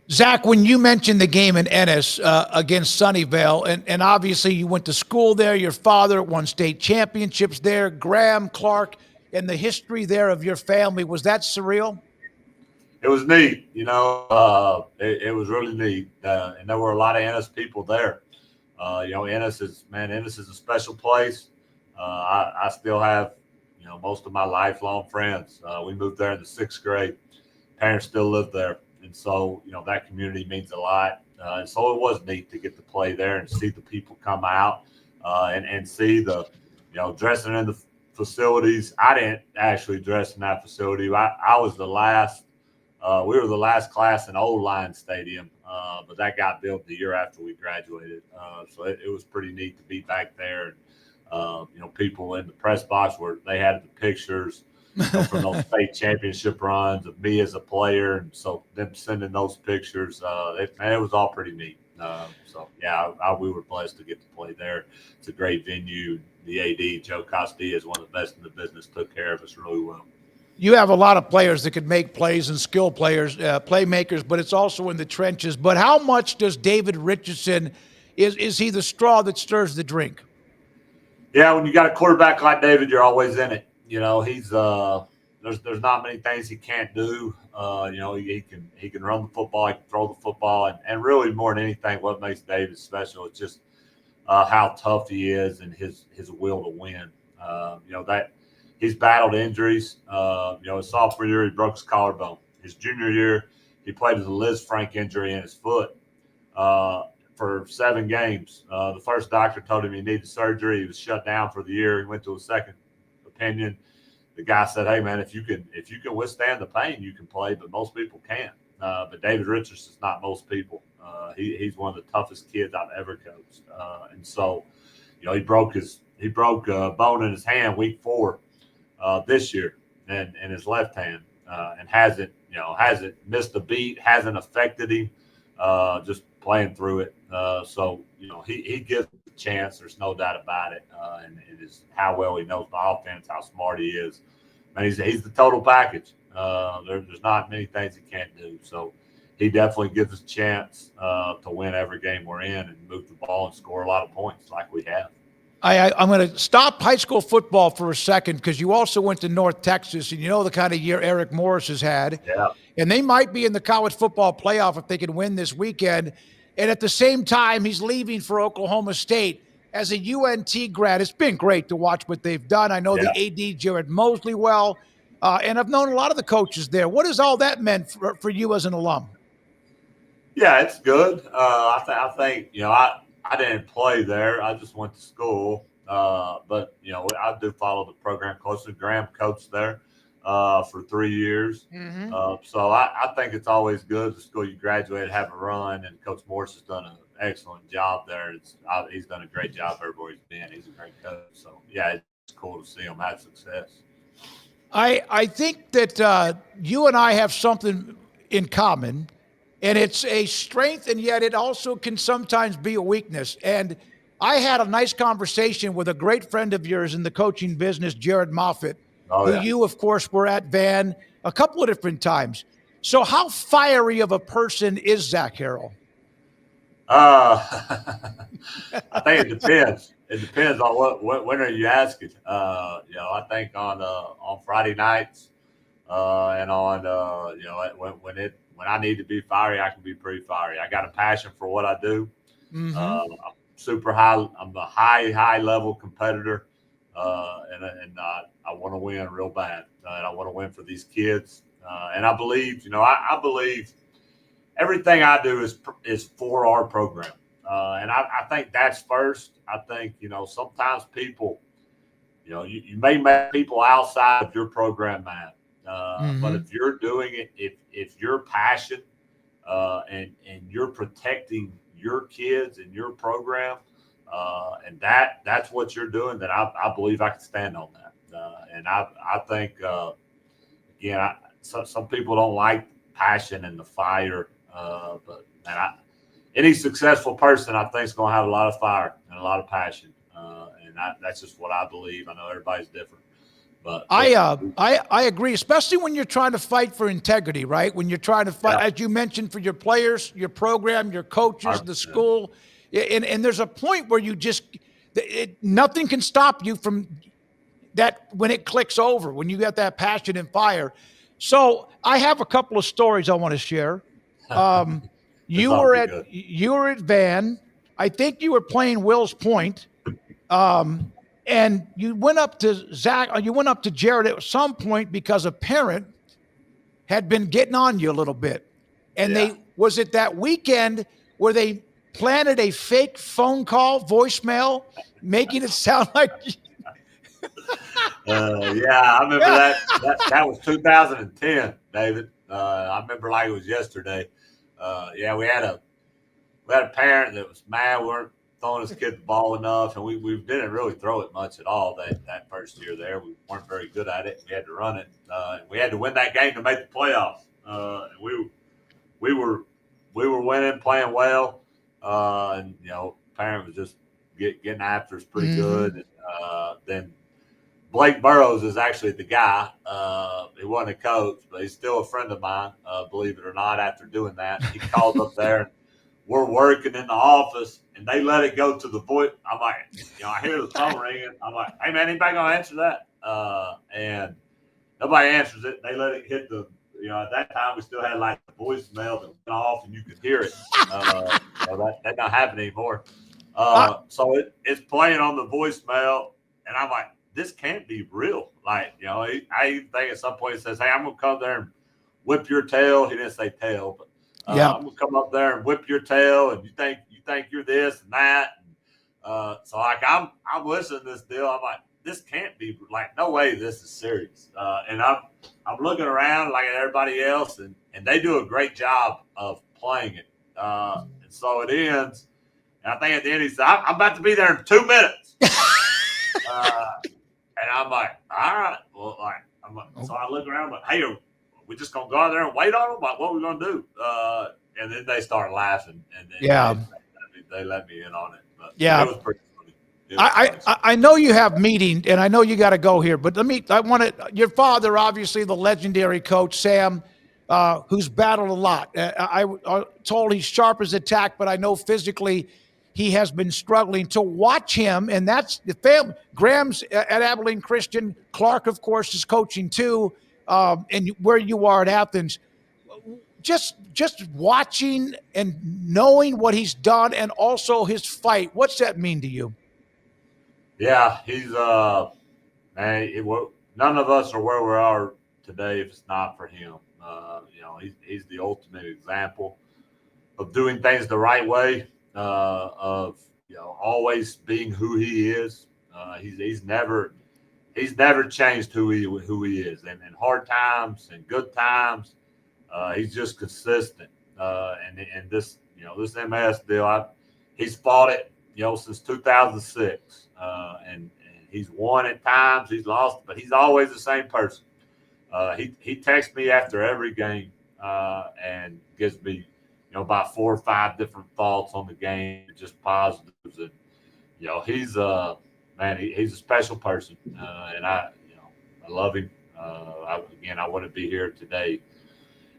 Speaker 2: Zach, when you mentioned the game in Ennis against Sunnyvale, and obviously you went to school there, your father won state championships there, Graham, Clark, and the history there of your family, was that surreal?
Speaker 5: It was neat, it was really neat, and there were a lot of Ennis people there. Ennis is a special place. I still have, most of my lifelong friends. We moved there in the 6th grade. Parents still live there, and so that community means a lot. And so it was neat to get to play there and see the people come out and see the, dressing in the facilities. I didn't actually dress in that facility. I was the last. We were the last class in Old Line Stadium, but that got built the year after we graduated. So it was pretty neat to be back there. And, people in the press box where they had the pictures from those state championship runs of me as a player. And so them sending those pictures, it was all pretty neat. We were blessed to get to play there. It's a great venue. The AD, Joe Costilla, is one of the best in the business, took care of us really well.
Speaker 2: You have a lot of players that could make plays and skill players, playmakers, but it's also in the trenches. But how much does David Richardson, is he the straw that stirs the drink?
Speaker 5: Yeah, when you got a quarterback like David, you're always in it. He's there's not many things he can't do. He can run the football, he can throw the football, and really more than anything, what makes David special is just how tough he is and his will to win. That he's battled injuries. His sophomore year, he broke his collarbone. His junior year, he played with a Liz Frank injury in his foot for 7 games. The first doctor told him he needed surgery. He was shut down for the year. He went to a second opinion. The guy said, "Hey, man, if you can withstand the pain, you can play, but most people can't." But David Richardson's not most people. He's one of the toughest kids I've ever coached. And so, he broke a bone in his hand week 4 this year, and in his left hand, and hasn't missed a beat, hasn't affected him. just playing through it. So, he gives a chance. There's no doubt about it. And it is how well he knows the offense, how smart he is. And he's the total package. There's not many things he can't do. So he definitely gives us a chance to win every game we're in and move the ball and score a lot of points like we have.
Speaker 2: I'm going to stop high school football for a second because you also went to North Texas, and you know the kind of year Eric Morris has had.
Speaker 5: Yeah.
Speaker 2: And they might be in the college football playoff if they can win this weekend. And at the same time, he's leaving for Oklahoma State as a UNT grad. It's been great to watch what they've done. I know the AD, Jared Mosley, well, and I've known a lot of the coaches there. What has all that meant for you as an alum?
Speaker 5: Yeah, it's good. I think, I didn't play there. I just went to school. But, I do follow the program closely. Graham coached there for 3 years.
Speaker 2: Mm-hmm.
Speaker 5: So I think it's always good. The school you graduate, have a run, and Coach Morris has done an excellent job there. He's done a great job everywhere he's been. He's a great coach. So, yeah, it's cool to see him have success.
Speaker 2: I think that you and I have something in common, and it's a strength, and yet it also can sometimes be a weakness. And I had a nice conversation with a great friend of yours in the coaching business, Jared Moffitt, who you, of course, were at Van a couple of different times. So how fiery of a person is Zac Harrell?
Speaker 5: I think it depends. It depends on when are you asking. I think on Friday nights and on when I need to be fiery, I can be pretty fiery. I got a passion for what I do.
Speaker 2: Mm-hmm.
Speaker 5: I'm super high. I'm a high level competitor, and I want to win real bad. And I want to win for these kids. And I believe, I believe everything I do is for our program. And I think that's first. I think, sometimes people, you may make people outside of your program mad. But if you're doing it, if you're passionate and you're protecting your kids and your program, and that's what you're doing, then I believe I can stand on that. And I think, again, some people don't like passion and the fire, but any successful person, I think, is going to have a lot of fire and a lot of passion. And that's just what I believe. I know everybody's different. But
Speaker 2: I agree, especially when you're trying to fight for integrity, right? When you're trying to fight, as you mentioned, for your players, your program, your coaches, the school. And there's a point where you just nothing can stop you from that when it clicks over, when you got that passion and fire. So I have a couple of stories I want to share. You were at Van. I think you were playing Wills Point. And you went up to Zach, or you went up to Jared at some point because a parent had been getting on you a little bit. And was it that weekend where they planted a fake phone call, voicemail, making it sound like
Speaker 5: I remember that was 2010, David. I remember like it was yesterday. We had a parent that was mad we weren't throwing his kid the ball enough, and we didn't really throw it much at all that first year there. We weren't very good at it. We had to run it. And we had to win that game to make the playoffs. And we were winning, playing well. And parent was just getting after us pretty good. And then Blake Burrows is actually the guy. He wasn't a coach, but he's still a friend of mine, believe it or not, after doing that. He called up there, and we're working in the office, and they let it go to the voice. I'm like, I hear the phone ringing. I'm like, hey, man, anybody going to answer that? And nobody answers it. They let it hit the, at that time we still had like the voicemail that went off, and you could hear it. That not happening anymore. So it's playing on the voicemail, and I'm like, this can't be real. Like, I even think at some point it says, hey, I'm going to come there and whip your tail. He didn't say tail, but I'm going to come up there and whip your tail, and you think you're this and that. And, so like I'm listening to this deal. I'm like, this can't be, like, no way this is serious. And I'm looking around like everybody else, and they do a great job of playing it. And so it ends, and I think at the end he said, I'm about to be there in 2 minutes. And I'm like, all right. Well, so I look around, but hey, are we just gonna go out there and wait on them? Like, what are we gonna do? And then they start laughing, and then they let me in on it. But
Speaker 2: Yeah.
Speaker 5: it was pretty funny.
Speaker 2: I know you have meeting, and I know you got to go here, but your father, obviously the legendary coach, Sam, who's battled a lot. I told he's sharp as a tack, but I know physically he has been struggling. To watch him, and that's the family. Graham's at Abilene Christian. Clark, of course, is coaching too, and where you are at Athens. Just watching and knowing what he's done and also his fight, what's that mean to you?
Speaker 5: Yeah, he's man. None of us are where we are today if it's not for him. He's the ultimate example of doing things the right way. Of always being who he is. He's never changed who he is. And in hard times and good times, he's just consistent. And this MS deal, he's fought it since 2006. And he's won at times, he's lost, but he's always the same person. He texts me after every game and gives me about 4 or 5 different thoughts on the game, just positives. And he's he's a special person, and I love him. I wouldn't be here today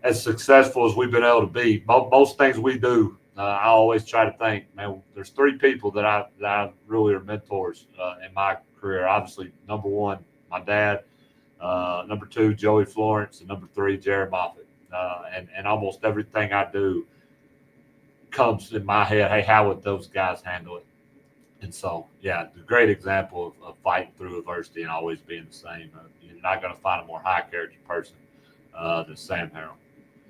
Speaker 5: as successful as we've been able to be. Most things we do, I always try to think, man, there's 3 people that I really are mentors in my career. Obviously, number 1, my dad. Number 2, Joey Florence, and number 3, Jared Moffitt. And almost everything I do comes in my head, hey, how would those guys handle it? And so, yeah, a great example of fighting through adversity and always being the same. You're not going to find a more high-character person than Sam Harrell.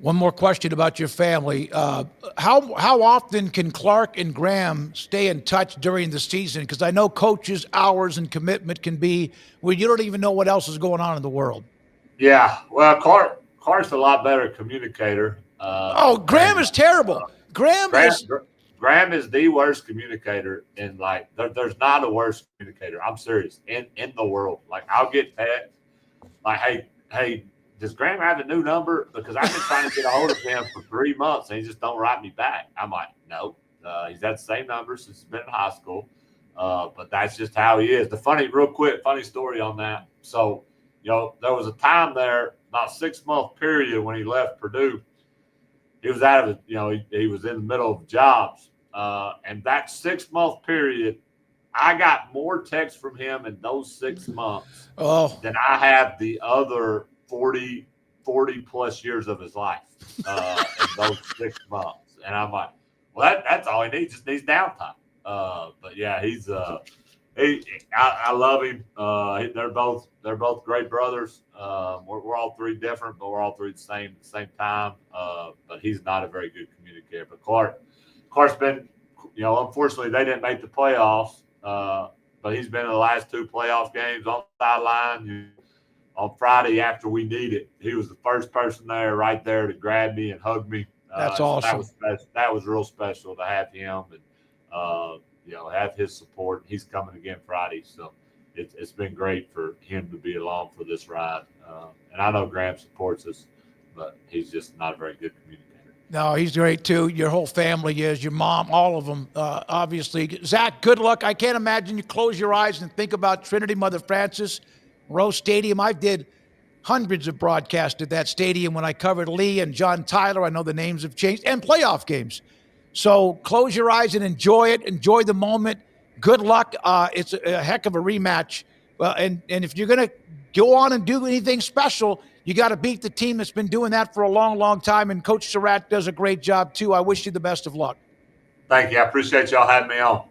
Speaker 2: One more question about your family. How often can Clark and Graham stay in touch during the season? Because I know coaches' hours and commitment can be where you don't even know what else is going on in the world.
Speaker 5: Yeah, well, Clark's a lot better communicator.
Speaker 2: Graham is terrible. Graham
Speaker 5: is the worst communicator in there's not a worse communicator. I'm serious in the world. Like, I'll get text like, hey, does Graham have a new number? Because I've been trying to get a hold of him for 3 months and he just don't write me back. I'm like, no, he's had the same number since he's been in high school. But that's just how he is. Funny story on that. So, there was a time there, about 6-month period when he left Purdue. He was out of it, he was in the middle of jobs. And that 6-month period, I got more texts from him in those 6 months than I have the other 40 plus years of his life in those 6 months. And I'm like, well, that's all he needs. Just needs downtime. But yeah, I love him. They're both great brothers. We're all 3 different, but we're all 3 the same time. But he's not a very good communicator. But Clark's been, unfortunately they didn't make the playoffs. But he's been in the last 2 playoff games on the sideline. On Friday after we needed, he was the first person there, right there, to grab me and hug me.
Speaker 2: That's awesome.
Speaker 5: That was real special to have him and have his support. He's coming again Friday, so it's been great for him to be along for this ride. And I know Graham supports us, but he's just not a very good communicator.
Speaker 2: No, he's great too. Your whole family is, your mom, all of them, obviously. Zach, good luck. I can't imagine you close your eyes and think about Trinity Mother Francis, Rose Stadium. I did hundreds of broadcasts at that stadium when I covered Lee and John Tyler. I know the names have changed, and playoff games. So close your eyes and enjoy it. Enjoy the moment. Good luck. It's a heck of a rematch. And if you're going to go on and do anything special, you got to beat the team that's been doing that for a long, long time. And Coach Surratt does a great job, too. I wish you the best of luck.
Speaker 5: Thank you. I appreciate y'all having me on.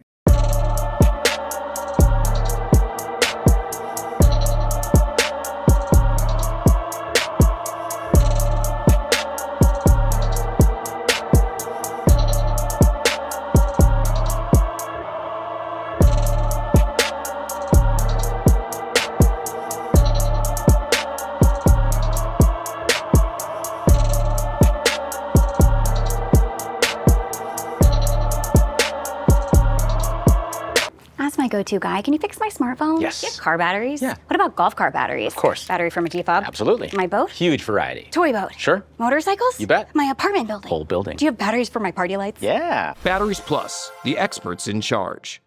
Speaker 4: go-to guy. Can you fix my smartphone?
Speaker 9: Yes.
Speaker 4: You have car batteries?
Speaker 9: Yeah.
Speaker 4: What about golf cart batteries?
Speaker 9: Of course.
Speaker 4: Battery from a T-fob?
Speaker 9: Absolutely.
Speaker 4: My boat?
Speaker 9: Huge variety.
Speaker 4: Toy boat?
Speaker 9: Sure.
Speaker 4: Motorcycles?
Speaker 9: You bet.
Speaker 4: My apartment building?
Speaker 9: Whole building.
Speaker 4: Do you have batteries for my party lights?
Speaker 9: Yeah.
Speaker 6: Batteries Plus, the experts in charge.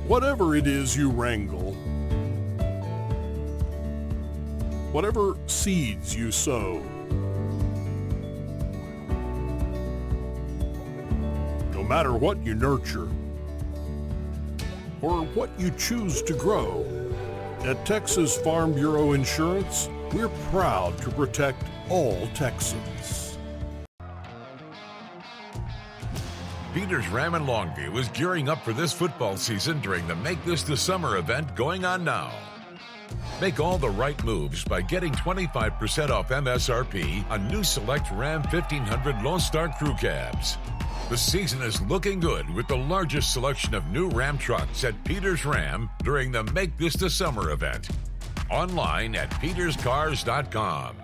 Speaker 7: Whatever it is you wrangle, whatever seeds you sow, no matter what you nurture or what you choose to grow, at Texas Farm Bureau Insurance, we're proud to protect all Texans.
Speaker 8: Peters Ram in Longview is gearing up for this football season during the Make This the Summer event going on now. Make all the right moves by getting 25% off MSRP on new select Ram 1500 Lone Star Crew Cabs. The season is looking good with the largest selection of new Ram trucks at Peters Ram during the Make This the Summer event. Online at peterscars.com.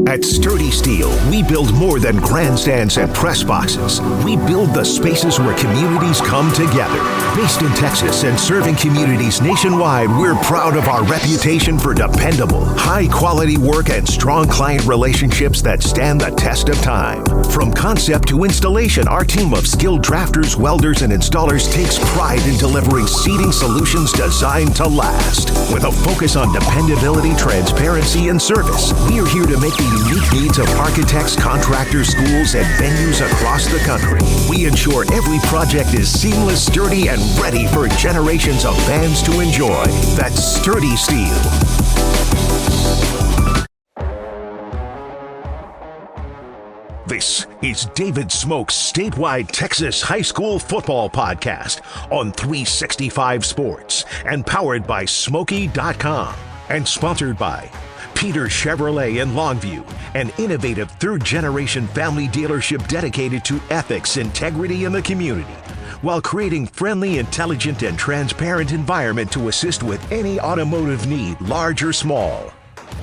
Speaker 1: At Sturdy Steel, we build more than grandstands and press boxes. We build the spaces where communities come together. Based in Texas and serving communities nationwide, we're proud of our reputation for dependable, high-quality work and strong client relationships that stand the test of time. From concept to installation, our team of skilled drafters, welders, and installers takes pride in delivering seating solutions designed to last. With a focus on dependability, transparency, and service, we are here to make the unique needs of architects, contractors, schools, and venues across the country. We ensure every project is seamless, sturdy, and ready for generations of fans to enjoy. That's Sturdy Steel. This is David Smoak's statewide Texas high school football podcast on 365 Sports and powered by Smoaky.com and sponsored by Peter Chevrolet in Longview, an innovative third-generation family dealership dedicated to ethics, integrity, and the community, while creating friendly, intelligent, and transparent environment to assist with any automotive need, large or small.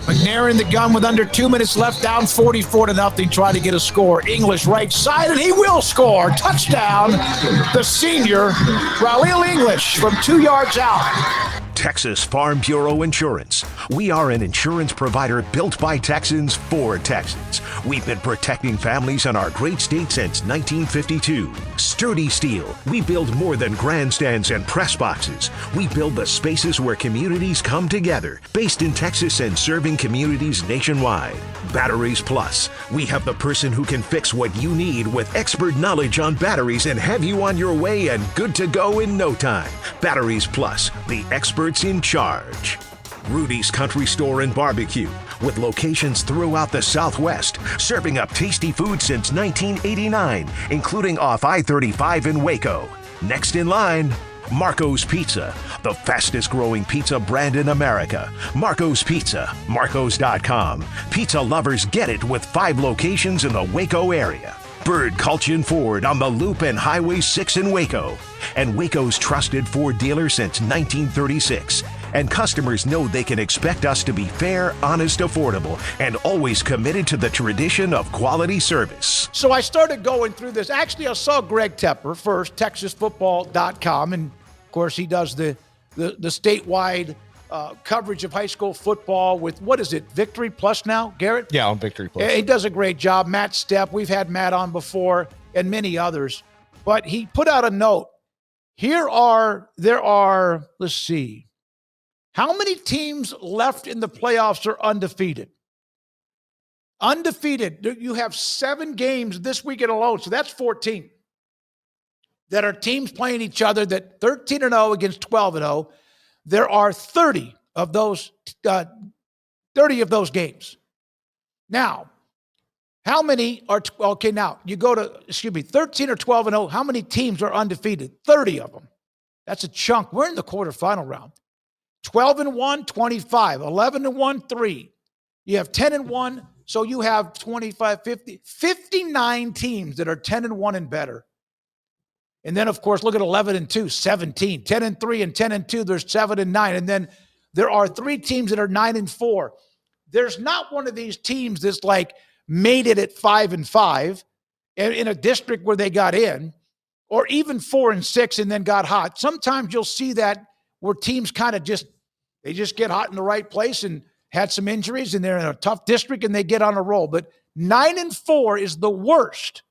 Speaker 2: McNair in the gun with under 2 minutes left, down 44-0, trying to get a score. English right side, and he will score. Touchdown, the senior, Raul English from 2 yards out.
Speaker 1: Texas Farm Bureau Insurance. We are an insurance provider built by Texans for Texans. We've been protecting families in our great state since 1952. Sturdy Steel. We build more than grandstands and press boxes. We build the spaces where communities come together. Based in Texas and serving communities nationwide. Batteries Plus. We have the person who can fix what you need with expert knowledge on batteries and have you on your way and good to go in no time. Batteries Plus, the experts in charge. Rudy's Country Store and Barbecue, with locations throughout the Southwest, serving up tasty food since 1989, including off I-35 in Waco. Next in line, Marco's Pizza, the fastest growing pizza brand in America. Marco's Pizza, Marcos.com. Pizza lovers get it with 5 locations in the Waco area. Bird Culchin Ford on the Loop and Highway 6 in Waco. And Waco's trusted Ford dealer since 1936. And customers know they can expect us to be fair, honest, affordable, and always committed to the tradition of quality service.
Speaker 2: So I started going through this. Actually, I saw Greg Tepper first, TexasFootball.com, and of course he does the statewide coverage of high school football with, what is it, Victory Plus now, Garrett?
Speaker 3: Yeah, on Victory Plus.
Speaker 2: He does a great job. Matt Stepp, we've had Matt on before, and many others. But he put out a note. There are, let's see, how many teams left in the playoffs are undefeated? Undefeated. You have 7 games this weekend alone, so that's 14. That are teams playing each other that 13-0 against 12-0. There are 30 of those games. Now, how many are, okay, now you go to, 13 or 12-0, how many teams are undefeated? 30 of them. That's a chunk. We're in the quarterfinal round. 12-1, 25. 11-1, 3. You have 10-1, so you have 25, 50, 59 teams that are 10-1 and better. And then, of course, look at 11-2, 17, 10-3 and 10-2. There's 7-9. And then there are 3 teams that are 9-4. there's not one of these teams that's like made it at 5-5 in a district where they got in, or even 4-6 and then got hot. Sometimes you'll see that where teams kind of just get hot in the right place and had some injuries and they're in a tough district and they get on a roll. But 9-4 is the worst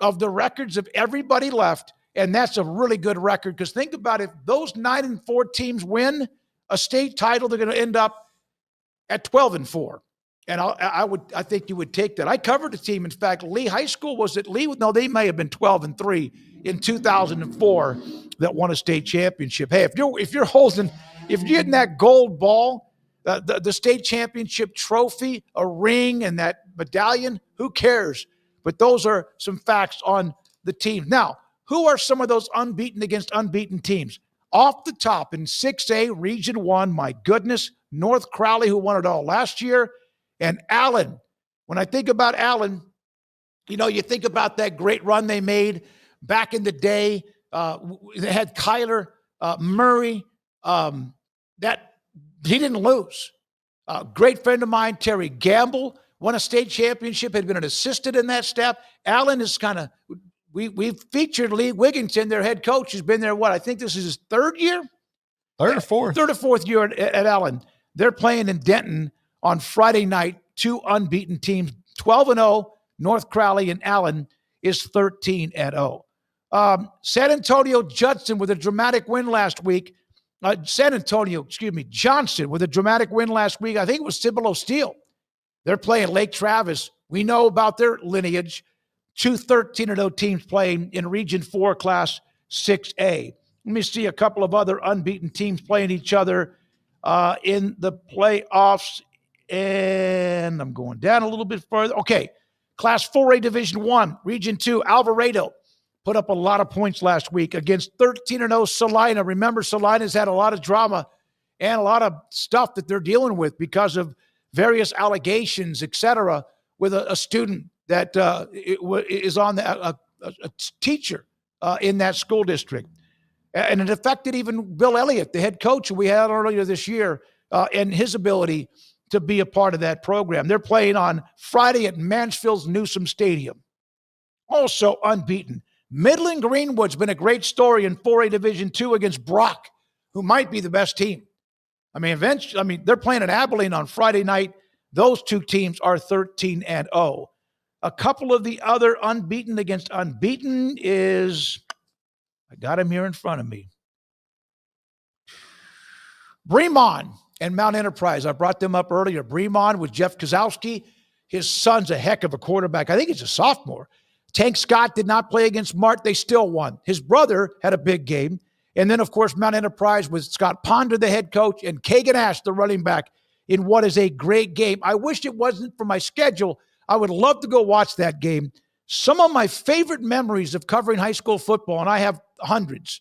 Speaker 2: of the records of everybody left. And that's a really good record, because think about it, if those 9-4 teams win a state title, they're going to end up at 12-4. And I think you would take that. I covered a team. In fact, Lee High School, was it Lee? No, they may have been 12-3 in 2004 that won a state championship. Hey, if you're getting that gold ball, the state championship trophy, a ring, and that medallion, who cares? But those are some facts on the team. Now, who are some of those unbeaten against unbeaten teams? Off the top in 6A, Region 1, my goodness, North Crowley, who won it all last year, and Allen. When I think about Allen, you think about that great run they made back in the day. They had Kyler Murray. That he didn't lose. Great friend of mine, Terry Gamble, won a state championship, had been an assistant in that staff. Allen is kind of, we've featured Lee Wigginton, their head coach, who's been there, I think this is his third year?
Speaker 3: Third or fourth
Speaker 2: year at Allen. They're playing in Denton on Friday night, two unbeaten teams, 12-0. North Crowley, and Allen is 13-0. San Antonio Judson with a dramatic win last week. Johnson with a dramatic win last week. I think it was Cibolo Steel. They're playing Lake Travis. We know about their lineage. Two 13-0 teams playing in Region 4 Class 6A. Let me see a couple of other unbeaten teams playing each other in the playoffs. And I'm going down a little bit further. Okay, Class 4A Division 1, Region 2, Alvarado put up a lot of points last week against 13-0 Salina. Remember, Salina's had a lot of drama and a lot of stuff that they're dealing with because of various allegations, etc., with a student that is on a teacher in that school district. And it affected even Bill Elliott, the head coach who we had earlier this year, and his ability to be a part of that program. They're playing on Friday at Mansfield's Newsom Stadium. Also unbeaten, Midland Greenwood's been a great story in 4A Division 2 against Brock, who might be the best team. They're playing at Abilene on Friday night. Those two teams are 13-0. A couple of the other unbeaten against unbeaten is, I got him here in front of me, Bremond and Mount Enterprise. I brought them up earlier. Bremond with Jeff Kozowski. His son's a heck of a quarterback. I think he's a sophomore. Tank Scott did not play against Mart. They still won. His brother had a big game. And then, of course, Mount Enterprise with Scott Ponder, the head coach, and Keegan Ash, the running back, in what is a great game. I wish it wasn't for my schedule. I would love to go watch that game. Some of my favorite memories of covering high school football, and I have hundreds.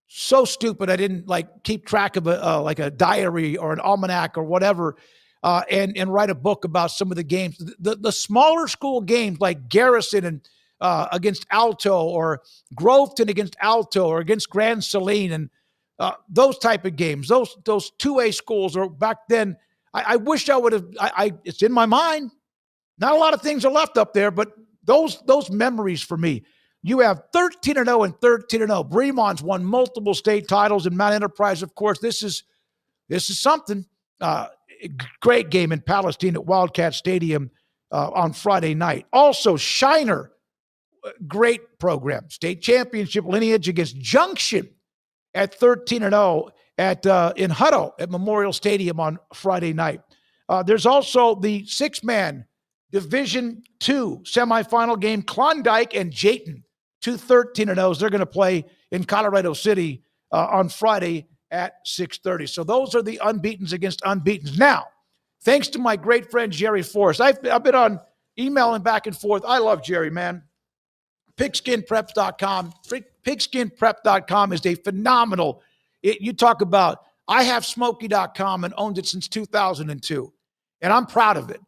Speaker 2: So stupid I didn't keep track of a diary or an almanac or whatever, and write a book about some of the games. The smaller school games like Garrison and against Alto, or Groveton against Alto, or against Grand Saline, and those type of games. Those 2A schools, or back then, I wish I would have. It's in my mind. Not a lot of things are left up there, but those memories for me. You have 13-0 and 13-0. Bremond's won multiple state titles, and Mount Enterprise, of course. This is something. Great game in Palestine at Wildcat Stadium on Friday night. Also, Shiner, great program. State championship lineage against Junction at 13-0 in Hutto at Memorial Stadium on Friday night. There's also the six-man Division 2 semifinal game, Klondike and Jayton, two 13-0s. They're going to play in Colorado City on Friday at 6:30. So those are the unbeatens against unbeatens. Now, thanks to my great friend Jerry Forrest, I've been on emailing back and forth. I love Jerry, man. Pigskinpreps.com. Pigskinprep.com is a phenomenal. You talk about, I have Smoaky.com and owned it since 2002, and I'm proud of it.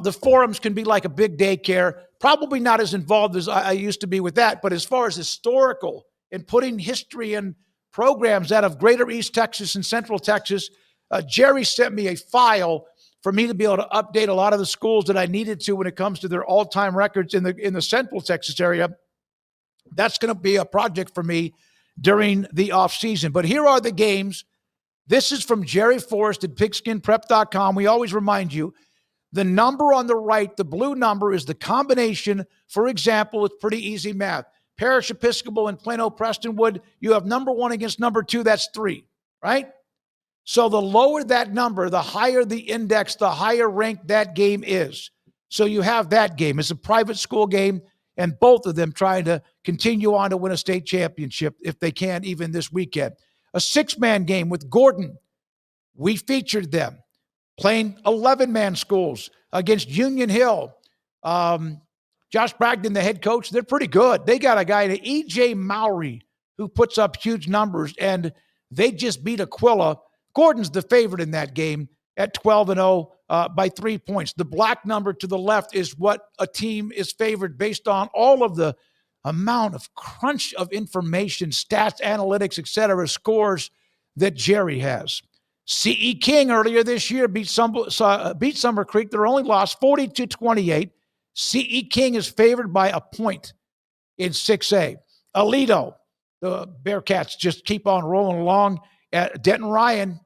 Speaker 2: The forums can be like a big daycare. Probably not as involved as I used to be with that, but as far as historical and putting history and programs out of Greater East Texas and Central Texas, Jerry sent me a file for me to be able to update a lot of the schools that I needed to when it comes to their all-time records in the Central Texas area. That's going to be a project for me during the offseason. But here are the games. This is from Jerry Forrest at pigskinprep.com. We always remind you, the number on the right, the blue number, is the combination. For example, it's pretty easy math. Parish Episcopal and Plano Prestonwood, you have number 1 against number 2, that's 3, right? So the lower that number, the higher the index, the higher ranked that game is. So you have that game. It's a private school game, and both of them trying to continue on to win a state championship if they can, even this weekend. A 6-man game with Gordon. We featured them playing 11-man schools against Union Hill. Josh Bragdon, the head coach, they're pretty good. They got a guy, E.J. Mowry, who puts up huge numbers, and they just beat Aquila. Gordon's the favorite in that game at 12-0 by 3 points. The black number to the left is what a team is favored based on all of the amount of crunch of information, stats, analytics, etc., scores that Jerry has. C.E. King earlier this year beat Summer Creek. Their only loss, 42-28. C.E. King is favored by a point in 6A. Aledo, the Bearcats just keep on rolling along. At Denton Ryan,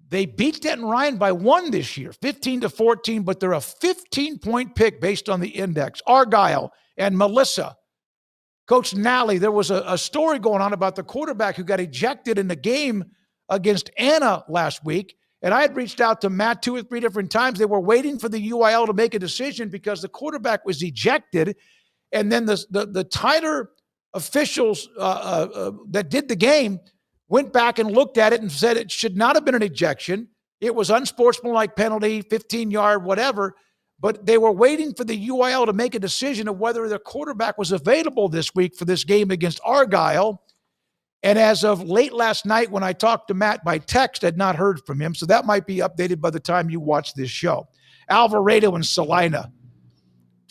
Speaker 2: they beat Denton Ryan by 1 this year, 15-14, but they're a 15-point pick based on the index. Argyle and Melissa. Coach Nally, there was a story going on about the quarterback who got ejected in the game against Anna last week. And I had reached out to Matt 2 or 3 different times. They were waiting for the UIL to make a decision because the quarterback was ejected. And then the tighter officials that did the game went back and looked at it and said it should not have been an ejection. It was unsportsmanlike penalty, 15-yard, whatever. But they were waiting for the UIL to make a decision of whether their quarterback was available this week for this game against Argyle. And as of late last night, when I talked to Matt by text, I'd not heard from him. So that might be updated by the time you watch this show. Alvarado and Salina,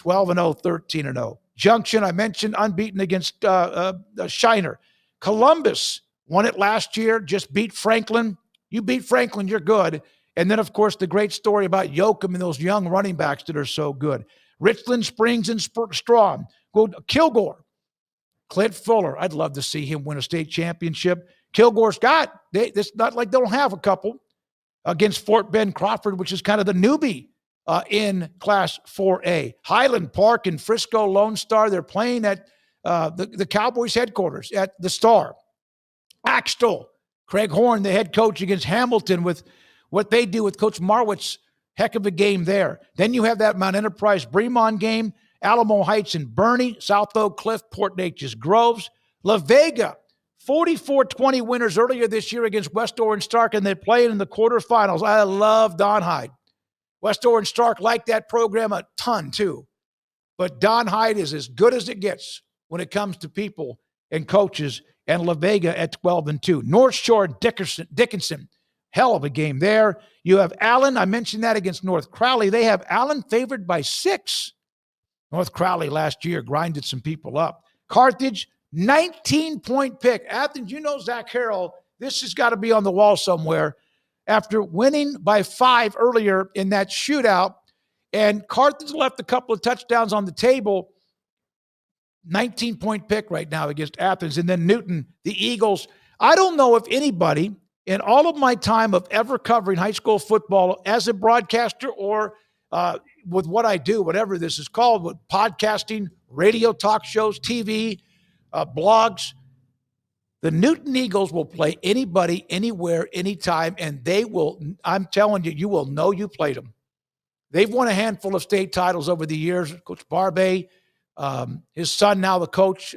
Speaker 2: 12-0, 13-0. Junction, I mentioned, unbeaten against Shiner. Columbus won it last year, just beat Franklin. You beat Franklin, you're good. And then, of course, the great story about Yoakum and those young running backs that are so good. Richland, Springs, and Strong. Kilgore. Clint Fuller, I'd love to see him win a state championship. Kilgore's it's not like they don't have a couple against Fort Bend Crawford, which is kind of the newbie in Class 4A. Highland Park and Frisco Lone Star, they're playing at the Cowboys headquarters at the Star. Axtell, Craig Horn, the head coach against Hamilton with what they do with Coach Marwitz. Heck of a game there. Then you have that Mount Enterprise Bremond game. Alamo Heights and Bernie, South Oak Cliff, Port Neches Groves. La Vega, 44-20 winners earlier this year against West Orange Stark, and they're playing in the quarterfinals. I love Don Hyde. West Orange Stark like that program a ton too. But Don Hyde is as good as it gets when it comes to people and coaches, and La Vega at 12-2. North Shore Dickinson, hell of a game there. You have Allen, I mentioned that against North Crowley. They have Allen favored by 6. North Crowley last year grinded some people up. Carthage, 19-point pick. Athens, you know Zac Harrell. This has got to be on the wall somewhere. After winning by 5 earlier in that shootout, and Carthage left a couple of touchdowns on the table. 19-point pick right now against Athens. And then Newton, the Eagles. I don't know if anybody in all of my time of ever covering high school football as a broadcaster or with what I do, whatever this is called, with podcasting, radio talk shows, TV, blogs, the Newton Eagles will play anybody, anywhere, anytime, and they will, I'm telling you, you will know you played them. They've won a handful of state titles over the years. Coach Barbe, his son, now the coach,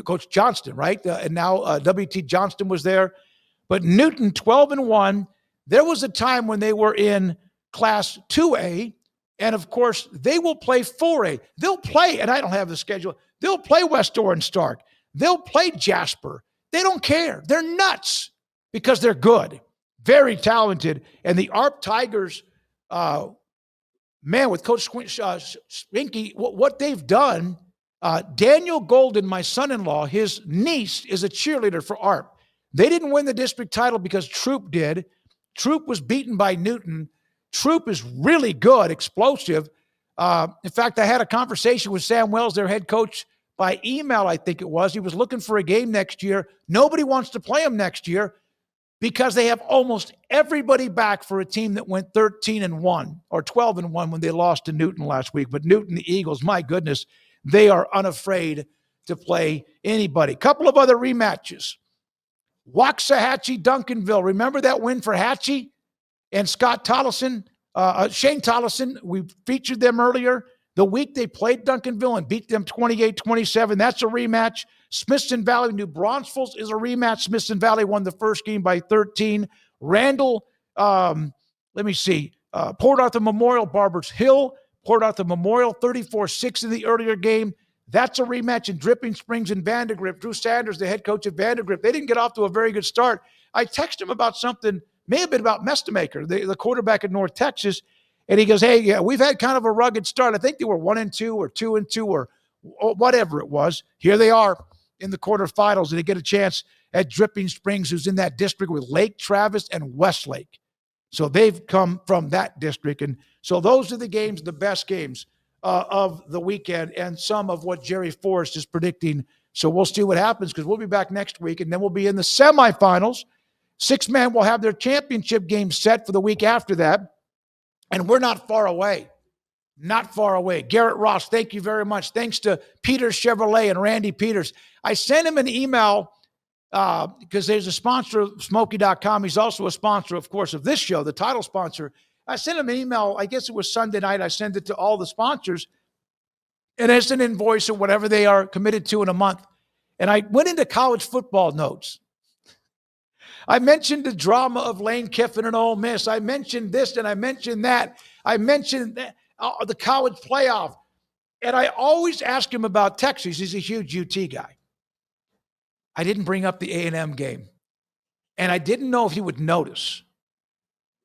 Speaker 2: Coach Johnston, right? And now W.T. Johnston was there. But Newton, 12-1. There was a time when they were in Class 2A, and of course, they will play 4A. They'll play, and I don't have the schedule, they'll play West Orange Stark. They'll play Jasper. They don't care. They're nuts because they're good, very talented. And the ARP Tigers, man, with Coach Swinky, what they've done, Daniel Golden, my son-in-law, his niece is a cheerleader for ARP. They didn't win the district title because Troop did. Troop was beaten by Newton. Troop is really good, explosive. In fact, I had a conversation with Sam Wells, their head coach, by email, I think it was. He was looking for a game next year. Nobody wants to play him next year because they have almost everybody back for a team that went 13-1 or 12-1 when they lost to Newton last week. But Newton, the Eagles, my goodness, they are unafraid to play anybody. Couple of other rematches. Waxahachie, Duncanville. Remember that win for Hatchie and Scott Tollison, Shane Tollison? We featured them earlier. The week they played Duncanville and beat them 28-27. That's a rematch. Smithson Valley, New Braunfels is a rematch. Smithson Valley won the first game by 13. Randall, Port Arthur Memorial, Barbers Hill. Port Arthur Memorial, 34-6 in the earlier game. That's a rematch in Dripping Springs and Vandergrift. Drew Sanders, the head coach of Vandergrift, they didn't get off to a very good start. I texted him about something, may have been about Mestemaker, the quarterback in North Texas, and he goes, hey, yeah, we've had kind of a rugged start. I think they were 1-2 or 2-2 or whatever it was. Here they are in the quarterfinals, and they get a chance at Dripping Springs, who's in that district with Lake Travis and Westlake. So they've come from that district. And so those are the games, the best games of the weekend, and some of what Jerry Forrest is predicting. So we'll see what happens, because we'll be back next week, and then we'll be in the semifinals. 6-man will have their championship game set for the week after that. And we're not far away. Not far away. Garrett Ross, thank you very much. Thanks to Peters Chevrolet and Randy Peters. I sent him an email because there's a sponsor of Smoaky.com. He's also a sponsor, of course, of this show, the title sponsor. I sent him an email, I guess it was Sunday night. I sent it to all the sponsors. And it's an invoice or whatever they are committed to in a month. And I went into college football notes. I mentioned the drama of Lane Kiffin and Ole Miss. I mentioned this and I mentioned that. I mentioned the college playoff. And I always ask him about Texas. He's a huge UT guy. I didn't bring up the A&M game. And I didn't know if he would notice.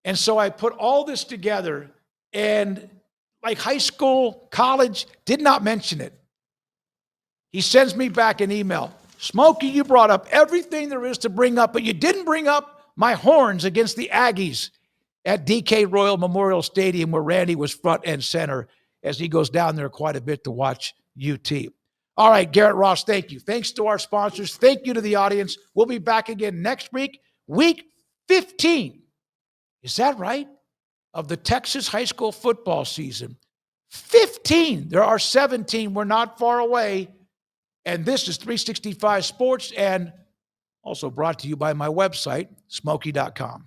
Speaker 2: And so I put all this together, and like high school, college, did not mention it. He sends me back an email. Smokey, you brought up everything there is to bring up, but you didn't bring up my horns against the Aggies at DK Royal Memorial Stadium, where Randy was front and center as he goes down there quite a bit to watch UT. All right, Garrett Ross, thank you. Thanks to our sponsors. Thank you to the audience. We'll be back again next week, week 15. Is that right? Of the Texas high school football season. 15. There are 17. We're not far away. And this is 365 Sports, and also brought to you by my website, Smoaky.com.